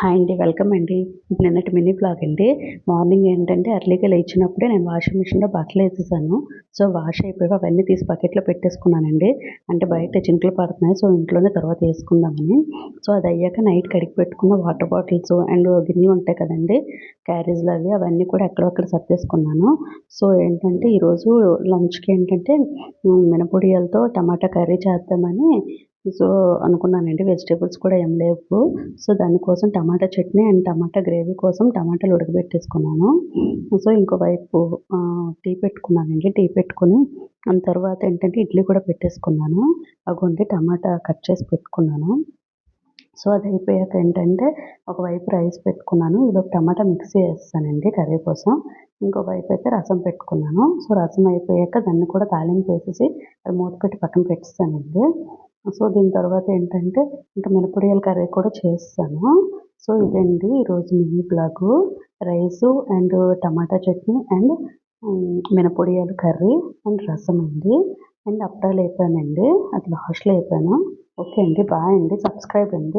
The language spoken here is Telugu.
హాయ్ అండి. వెల్కమ్ అండి. నిన్నటి మినీ బ్లాగ్ అండి. మార్నింగ్ ఏంటంటే ఎర్లీగా లేచినప్పుడే నేను వాషింగ్ మిషన్‌లో బట్టలేసేసాను. సో, వాష్ అయిపోయాక అవన్నీ తీసి బకెట్‌లో పెట్టేసుకున్నానండి. అంటే బయట చినుకులు పడుతున్నాయి. సో, ఇంట్లోనే తర్వాత ఏసుకుందామని. సో, అదయ్యాక నైట్ కడిగి పెట్టుకున్న వాటర్ బాటిల్స్ అండ్ గిన్నెలు ఉంటాయి కదండీ! క్యారేజ్‌లు అవన్నీ కూడా ఎక్కడొక్కడ సర్దేసుకున్నాను. సో, ఏంటంటే ఈరోజు లంచ్‌కి ఏంటంటే మినపొడియాలతో టమాటా కర్రీ చేద్దామని సో, అనుకున్నానండి. వెజిటబుల్స్ కూడా ఏం లేవు. సో, దానికోసం టమాటా చట్నీ అండ్ టమాటా గ్రేవీ కోసం టమాటాలు ఉడకబెట్టేసుకున్నాను. సో, ఇంకో వైపు టీ పెట్టుకున్నానండి. టీ పెట్టుకొని దాని తర్వాత ఏంటంటే ఇడ్లీ కూడా పెట్టేసుకున్నాను. అగోండి టమాటా కట్ చేసి పెట్టుకున్నాను. సో, అదయిపోయాక ఏంటంటే ఒకవైపు రైస్ పెట్టుకున్నాను. ఈలోపు టమాటా మిక్సీ ఏసేసానండి కర్రీ కోసం. ఇంకో వైపయితే రసం పెట్టుకున్నాను. సో, రసం అయిపోయాక దాన్ని కూడా తాలింపేసేసి అది మూత పెట్టి పక్కన పెట్టేసానండి. సో, దీని తర్వాత ఏంటంటే ఇంక మినపొడియాల కర్రీ కూడా చేసేసాను. సో, ఇదండి ఈరోజు mini blog. Rice and tomato chutney and మినపొడియాల కర్రీ అండ్ రసం అండి. అండ్ అప్పడాలేపానండి. అది లాస్ట్‌లో ఏపాను. ఓకే అండి. బాయ్ అండి. సబ్స్క్రైబ్ అండి.